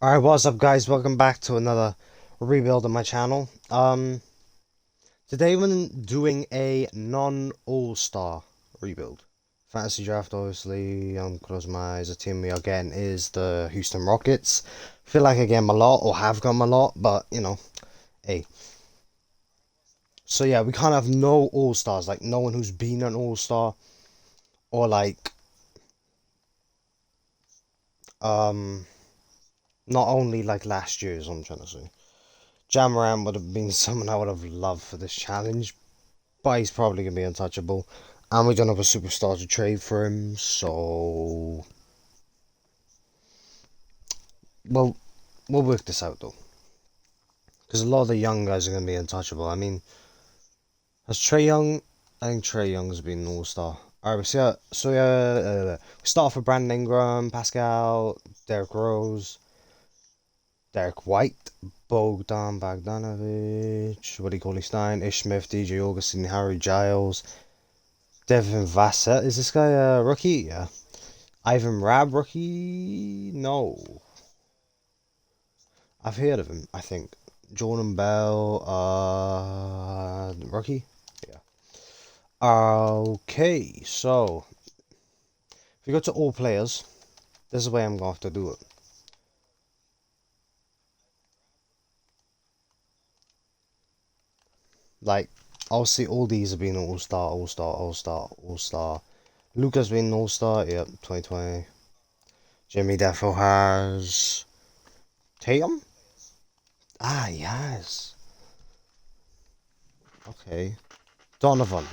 Alright, what's up guys? Welcome back to another rebuild of my channel. Today we're doing a non-all-star rebuild. Fantasy draft, obviously, close my eyes, the team we are getting is the Houston Rockets. Feel like I get them a lot, or have got them a lot, but, hey. So yeah, we can't have no all-stars, like no one who's been an all-star, or like, um, not only like last year is what I'm trying to say. Jamaran would have been someone I would have loved for this challenge, but he's probably going to be untouchable. And we don't have a superstar to trade for him, so well, we'll work this out though, because a lot of the young guys are going to be untouchable. I mean, has Trey Young? I think Trey Young's been an all-star. All right, we start off with Brandon Ingram, Pascal, Derrick Rose, Derek White, Bogdan Bogdanovic, what do you call Stein, Ish Smith, DJ Augustine, Harry Giles, Devin Vassell. Is this guy a rookie? Yeah. Ivan Rabb rookie? No. I've heard of him, I think. Jordan Bell, rookie? Yeah. Okay, so if you go to all players, this is the way I'm going to have to do it. Like, I'll see all these have been all star, all star, all star, all star. Luca's been all star, yep, 2020. Jimmy Defo has Tatum? Ah, yes. Okay. Donovan.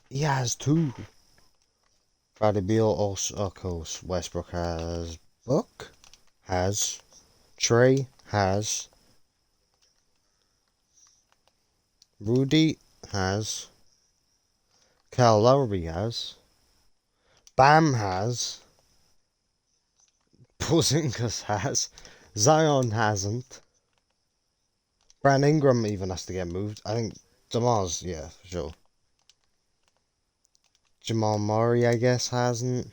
He has two. Bradley Beal also, of course. Westbrook has Book, has Trey, has Rudy, has Cal Lowry, has Bam, has Porzingis, has Zion hasn't. Brandon Ingram even has to get moved. I think Jamal's, yeah, for sure. Jamal Murray, I guess, hasn't.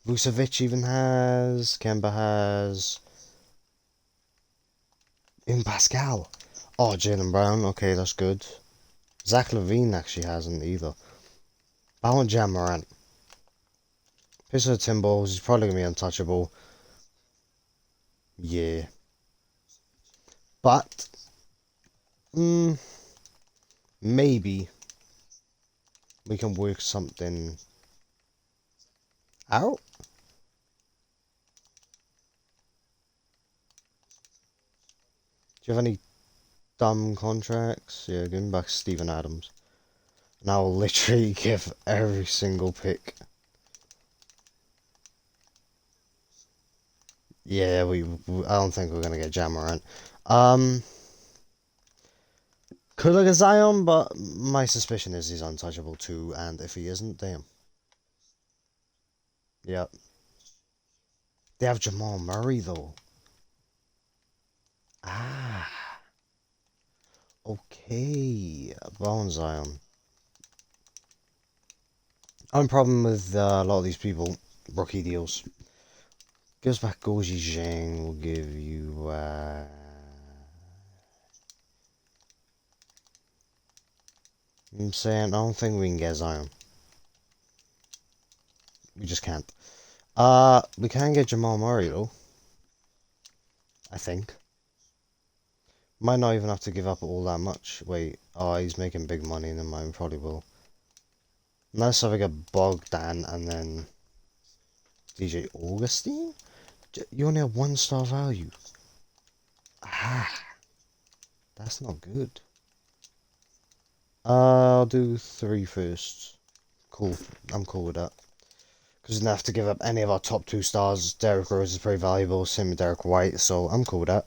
Vucevic even has. Kemba has. In Pascal. Oh, Jalen Brown. Okay, that's good. Zach Levine actually hasn't either. But I want Jam Morant. Pitch of the Timberwolves. He's probably going to be untouchable. Yeah. But, mm, maybe we can work something out. Do you have any dumb contracts? Yeah, give me back Steven Adams. And I'll literally give every single pick. Yeah, I don't think we're gonna get Jamorant. Um, could look at Zion, but my suspicion is he's untouchable too. And if he isn't, damn. Yeah, they have Jamal Murray though. Ah, okay. Bone Zion. Only problem with a lot of these people, rookie deals. Gives back Goji Zhang. Will give you. I'm saying I don't think we can get Zion. We just can't. We can get Jamal Murray though. I think. Might not even have to give up all that much. Wait, oh, he's making big money, then mine probably will. Unless I get Bogdan and then DJ Augustine? You only have 1 star value. Ah, that's not good. I'll do three first. Cool, I'm cool with that. Because we don't have to give up any of our top 2 stars. Derrick Rose is pretty valuable, same with Derek White, so I'm cool with that.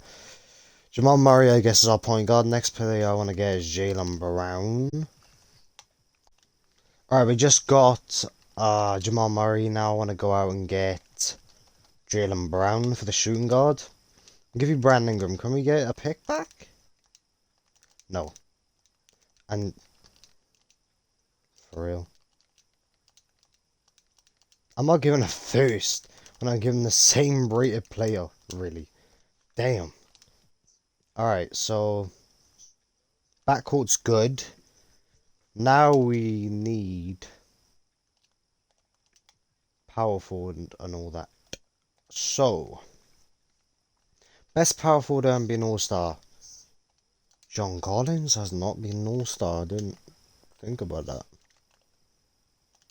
Jamal Murray, I guess, is our point guard. Next player I want to get is Jalen Brown. Alright, we just got Jamal Murray. Now I want to go out and get Jalen Brown for the shooting guard. I'll give you Brandon Ingram. Can we get a pick back? No. And for real. I'm not giving a first. And I give him the same rated player, really. Damn. Alright, so backcourt's good. Now we need power forward and all that. So, best power forward and being all-star. John Collins has not been an all-star. I didn't think about that.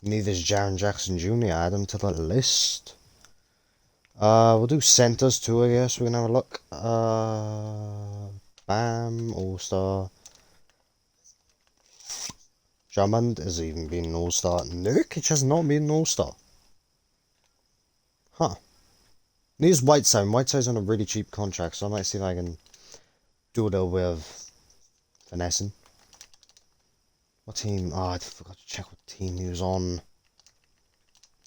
Neither is Jaren Jackson Jr. Add him to the list. We'll do centers too, I guess. We're gonna have a look. Bam, all-star. Drummond has even been an all-star. Nurkic has not been an all-star. Huh. Needs Whiteside. Whiteside's on a really cheap contract, so I might see if I can do a little bit of finessing. What team? Oh, I forgot to check what team he was on.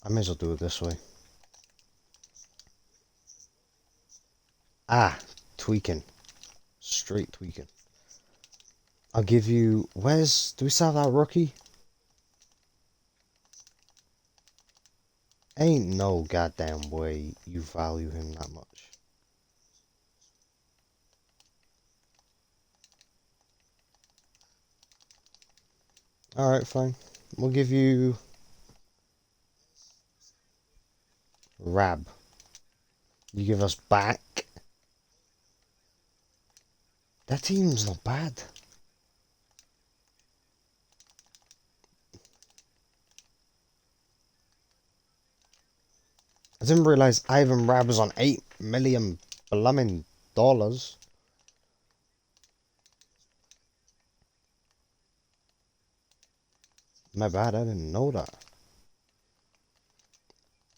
I may as well do it this way. Ah, tweaking. Straight tweaking. I'll give you... Where's... Do we still have that rookie? Ain't no goddamn way you value him that much. Alright, fine. We'll give you... Rab. You give us back. That team's not bad. I didn't realize Ivan Rab was on $8 million blooming dollars. My bad, I didn't know that.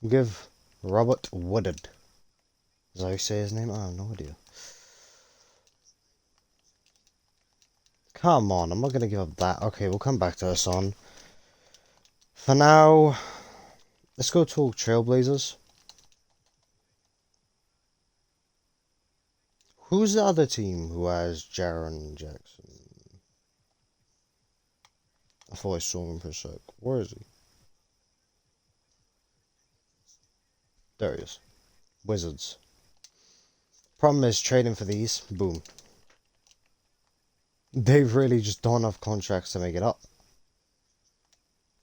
Give Robert Woodard. Is that how you say his name? I have no idea. Come on, I'm not gonna give up that. Okay, we'll come back to this on. For now, let's go talk Trailblazers. Who's the other team who has Jaren Jackson? I thought I saw him for a sec. Where is he? There he is. Wizards. Problem is, trading for these, boom. They really just don't have contracts to make it up.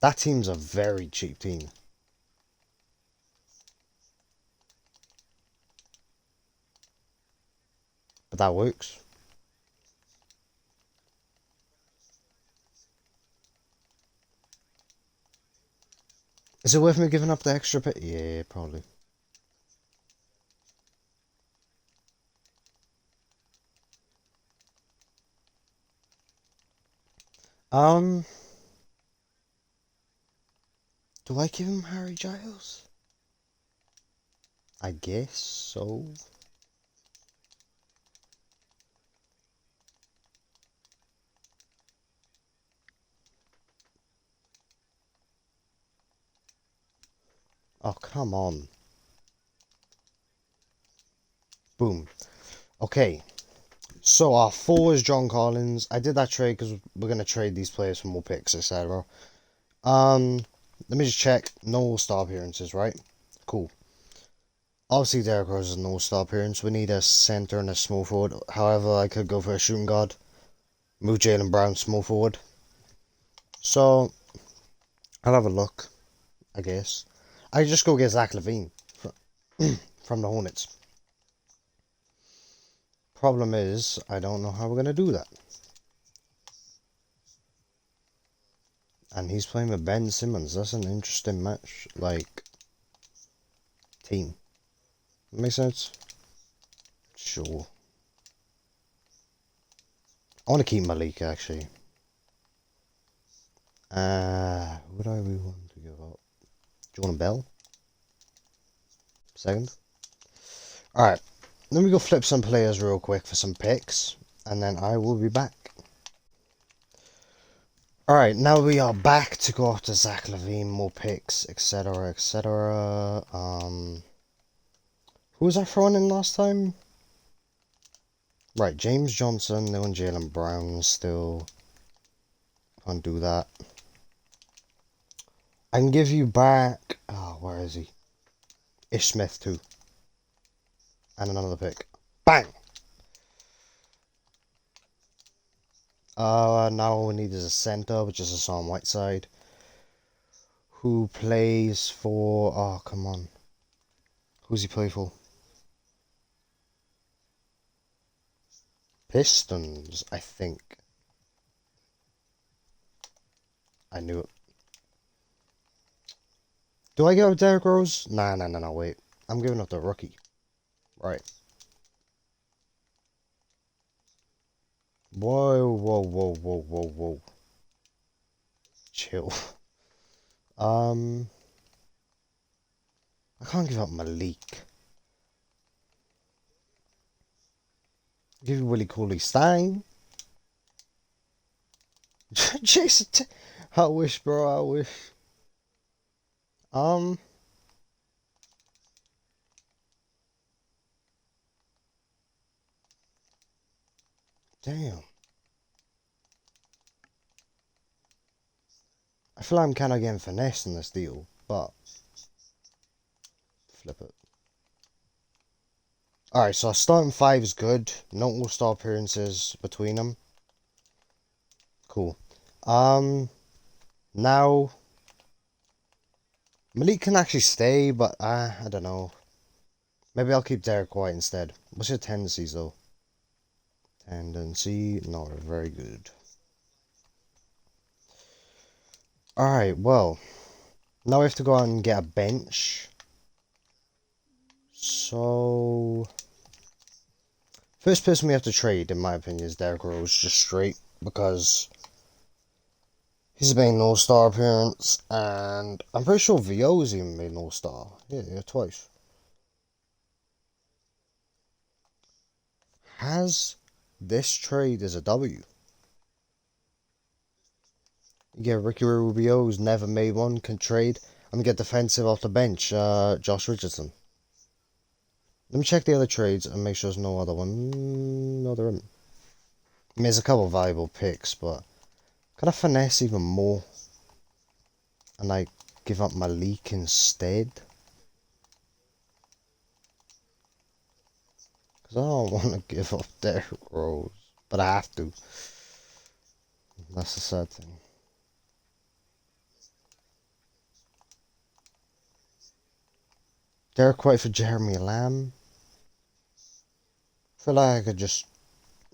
That team's a very cheap team. But that works. Is it worth me giving up the extra bit? Yeah, probably. Do I give him Harry Giles? I guess so. Oh, come on. Boom. Okay. So our 4 is John Collins. I did that trade because we're going to trade these players for more picks, etc. Let me just check. No all-star appearances, right? Cool. Obviously, Derrick Rose is an all-star appearance. We need a center and a small forward. However, I could go for a shooting guard. Move Jaylen Brown small forward. So, I'll have a look, I guess. I just go get Zach LaVine from the Hornets. Problem is, I don't know how we're going to do that. And he's playing with Ben Simmons. That's an interesting match. Like, team. Make sense? Sure. I want to keep Malik, actually. Who do I really want to give up? Jordan Bell? Second. Alright. Let me go flip some players real quick for some picks. And then I will be back. Alright, now we are back to go after Zach LaVine, more picks, etc, etc. Who was I throwing in last time? Right, James Johnson, no one Jaylen Brown still. Can't do that. I can give you back... Oh, where is he? Ish Smith too. And another pick. Bang! Now all we need is a centre, which is Hassan Whiteside. Who plays for... Oh, come on. Who's he play for? Pistons, I think. I knew it. Do I give up Derrick Rose? Nah, wait. I'm giving up the rookie. Right. Whoa. Chill. I can't give up Malik. Give you Willie Cauley-Stein. Jason, I wish, bro. I wish. Damn. I feel like I'm kind of getting finesse in this deal, but flip it. Alright, so our starting five is good. No all-star appearances between them. Cool. Now Malik can actually stay, but I don't know. Maybe I'll keep Derek White instead. What's your tendencies though? Tendency, not very good. Alright, well. Now we have to go out and get a bench. So... First person we have to trade, in my opinion, is Derrick Rose, just straight. Because he's made an all-star appearance, and I'm pretty sure VO's even made an all-star. Yeah, twice. Has this trade is a W. Yeah, Ricky Rubio, who's never made one, can trade. I'm gonna get defensive off the bench, Josh Richardson. Let me check the other trades and make sure there's no other one. No, there isn't. I mean, there's a couple of valuable picks, but can I finesse even more? And I give up Malik instead? Because I don't want to give up Derrick Rose, but I have to. That's the sad thing. Derek White for Jeremy Lamb. I feel like I could just...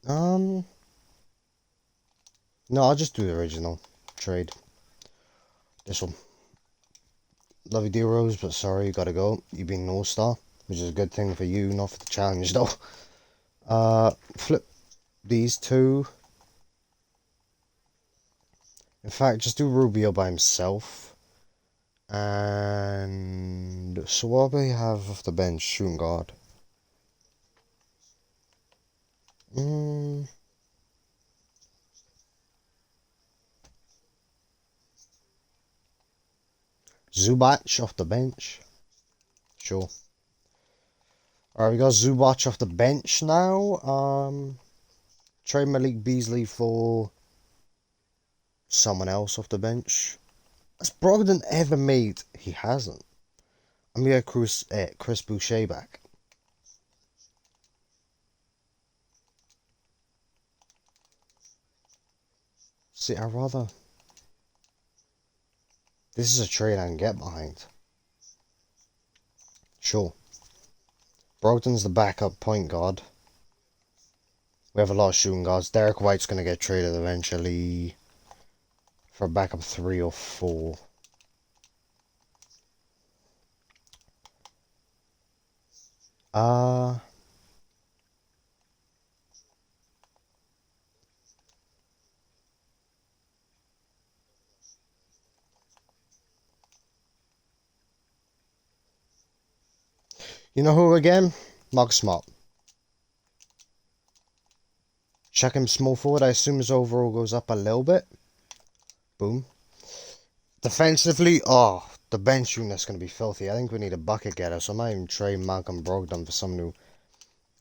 No, I'll just do the original trade. This one. Love you, dear Rose, but sorry, you gotta go. You've been an all-star, which is a good thing for you, not for the challenge, though. Flip these two. In fact, just do Rubio by himself. And so what do we have off the bench? Shooting guard. Zubac off the bench. Sure. Alright, we got Zubac off the bench now. Trade Malik Beasley for someone else off the bench. Has Brogdon ever made? He hasn't. I'm gonna get Chris Boucher back. See, I'd rather... This is a trade I can get behind. Sure. Brogdon's the backup point guard. We have a lot of shooting guards. Derek White's going to get traded eventually for a backup 3 or 4. You know who again? Marcus Smart. Check him small forward. I assume his overall goes up a little bit. Boom. Defensively, oh, the bench unit's going to be filthy. I think we need a bucket getter, so I might even trade Malcolm Brogdon for someone who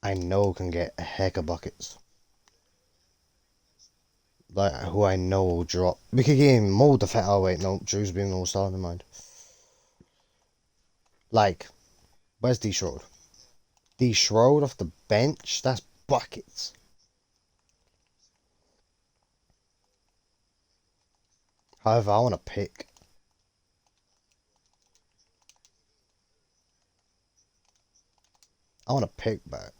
I know can get a heck of buckets. Like, who I know will drop. We could get him more defense. Oh, wait, no. Drew's being all-star, never mind. Like, Where's D Schroed? D Schroed off the bench? That's buckets. However, I want to pick. I want to pick back.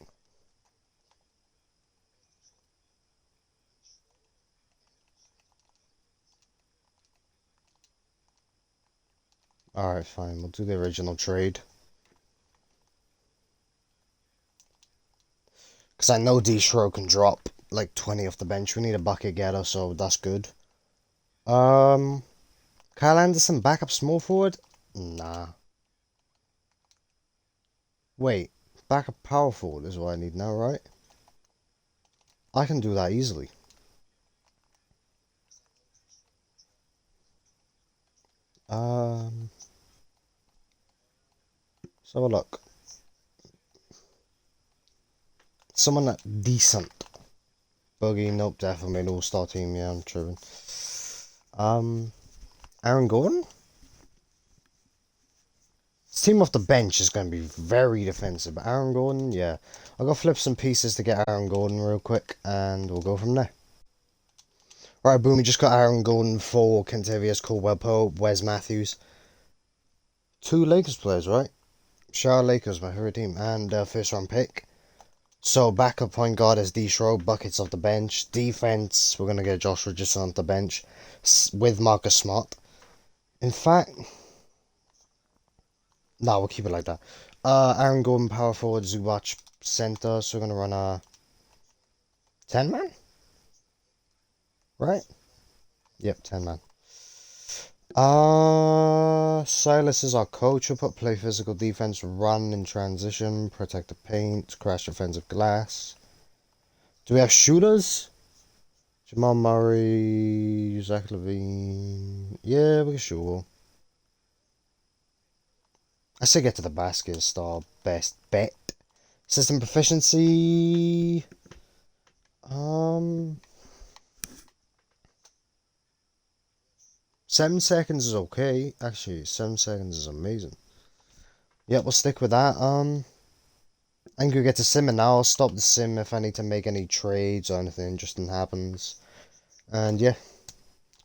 Alright, fine. We'll do the original trade. Because I know D Schroed can drop like 20 off the bench. We need a bucket getter, so that's good. Kyle Anderson, backup small forward? Nah. Wait, backup power forward is what I need now, right? I can do that easily. Let's have a look. Someone that decent. Boogie, nope, definitely an all-star team, yeah, I'm tripping. Aaron Gordon? This team off the bench is going to be very defensive, but Aaron Gordon, yeah. I'll go flip some pieces to get Aaron Gordon real quick, and we'll go from there. Right, boom, we just got Aaron Gordon for Kentavious Caldwell-Pope, Wes Matthews. 2 Lakers players, right? Charlotte Lakers, my favorite team, and first round pick. So backup point guard is D Schroed, buckets off the bench. Defense, we're gonna get Josh Richardson off the bench with Marcus Smart. In fact, no, we'll keep it like that. Aaron Gordon, power forward, Zubac, center. So we're gonna run a 10-man, right? Yep, 10-man. Silas is our coach. We'll put play physical defense, run in transition, protect the paint, crash defensive glass. Do we have shooters? Jamal Murray, Zach LaVine. Yeah, we can shoot. I say get to the basket is our best bet. System proficiency. 7 seconds is okay. Actually, 7 seconds is amazing. Yep, we'll stick with that. I think we get to sim, and now I'll stop the sim if I need to make any trades or anything interesting happens. And yeah.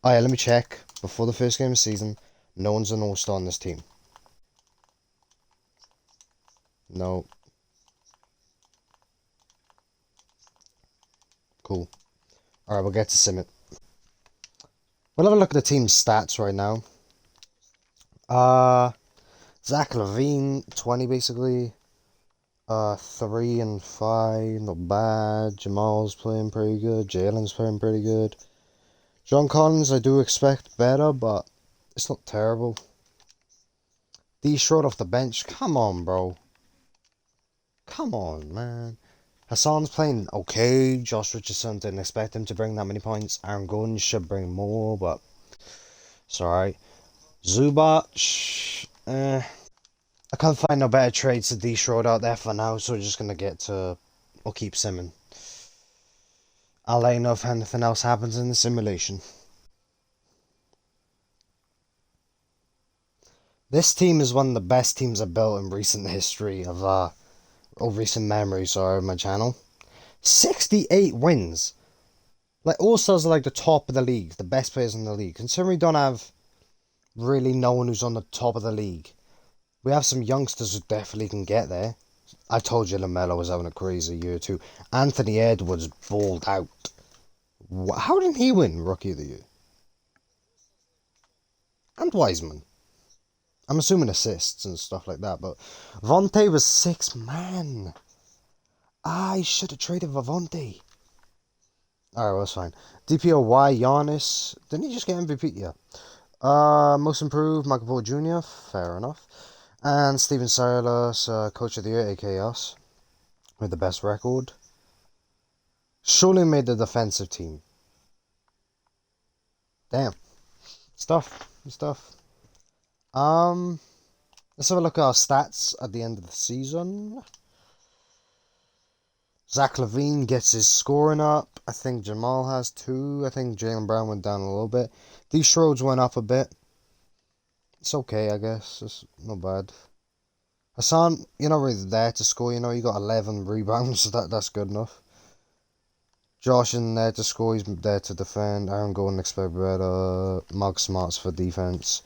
Oh yeah, let me check. Before the first game of the season, no one's an all-star on this team. No. Cool. Alright, we'll get to sim it. We'll have a look at the team's stats right now. Zach LaVine, 20 basically. 3 and 5, not bad. Jamal's playing pretty good. Jalen's playing pretty good. John Collins, I do expect better, but it's not terrible. D Schroed off the bench, come on, bro. Come on, man. Hassan's playing okay. Josh Richardson, didn't expect him to bring that many points. Aaron Gordon should bring more, but it's alright. Zubac, I can't find no better trades to D Schroed out there for now, so we're just gonna get to. We'll keep simming. I'll let you know if anything else happens in the simulation. This team is one of the best teams I've built in recent history of or recent memory, sorry, of my channel. 68 wins. Like, All-Stars are like the top of the league, the best players in the league. Considering we don't have really no one who's on the top of the league, we have some youngsters who definitely can get there. I told you LaMelo was having a crazy year too. Anthony Edwards balled out. How didn't he win Rookie of the Year? And Wiseman. I'm assuming assists and stuff like that, but Vontae was 6 man. I should have traded for Vontae. Alright, well, that's fine. DPOY, Giannis. Didn't he just get MVP? Yeah. Most improved, Michael Porter Jr. Fair enough. And Steven Silas, Coach of the Year, aka us, with the best record. Surely made the defensive team. Damn. Stuff. Let's have a look at our stats at the end of the season. Zach LaVine gets his scoring up. I think Jamal has 2. I think Jaylen Brown went down a little bit. D Schroeds went up a bit. It's okay, I guess. It's not bad. Hassan, you're not really there to score, you know, you got 11 rebounds, so that's good enough. Josh isn't there to score, he's there to defend. Aaron Gordon expect better. Mark Smart's for defense.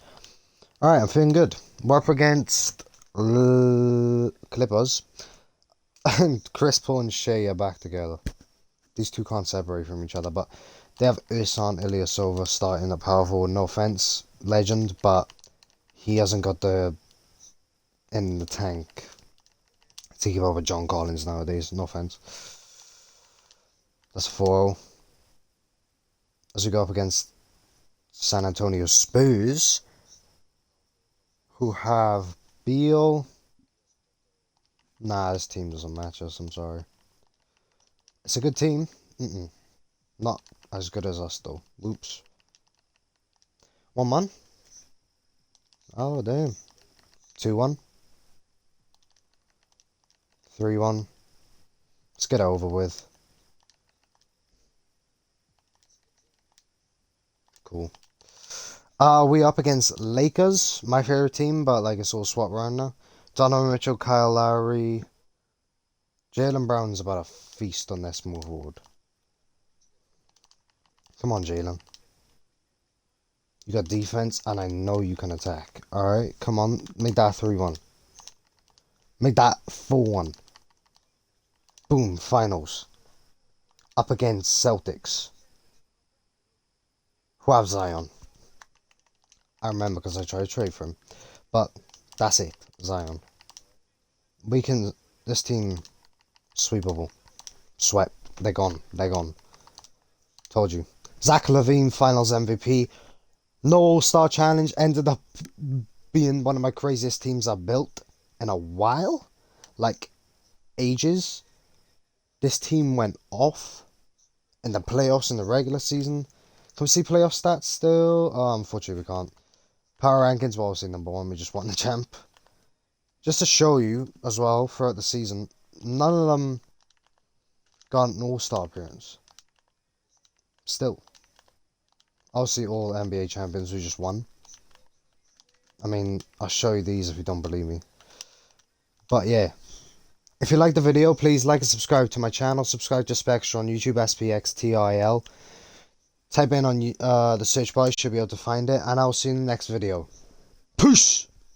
Alright, I'm feeling good. We're up against Clippers. And Chris Paul and Shea are back together. These two can't separate from each other, but they have Ersan Ilyasova starting at power forward. No offense, legend, but he hasn't got the in the tank to keep up with John Collins nowadays. No offense. That's a 4-0. As we go up against San Antonio Spurs, who have Beal. Nah, this team doesn't match us, I'm sorry. It's a good team. Not as good as us, though. Whoops. 1-1. Oh, damn. 2-1. 3-1. Let's get it over with. Cool. We up against Lakers, my favorite team, but like it's all swapped around now. Donovan Mitchell, Kyle Lowry. Jaylen Brown's about to feast on their small forward. Come on, Jaylen. You got defense, and I know you can attack. Alright, come on. Make that 3-1. Make that 4-1. Boom, finals. Up against Celtics. Who have Zion. I remember because I tried to trade for him. But that's it, Zion. We can... This team... Sweepable. Sweat. They're gone. They're gone. Told you. Zach LaVine, Finals MVP. No All-Star Challenge. Ended up being one of my craziest teams I've built in a while. Like, ages. This team went off in the playoffs in the regular season. Can we see playoff stats still? Oh, unfortunately we can't. Power rankings, well, obviously number 1. We just won the champ. Just to show you as well, throughout the season, none of them got an All-Star appearance. Still. Obviously all NBA champions who just won. I mean, I'll show you these if you don't believe me. But yeah. If you like the video, please like and subscribe to my channel. Subscribe to Spectre on YouTube, SPXTIL. Type in on the search bar, you should be able to find it. And I'll see you in the next video. Peace!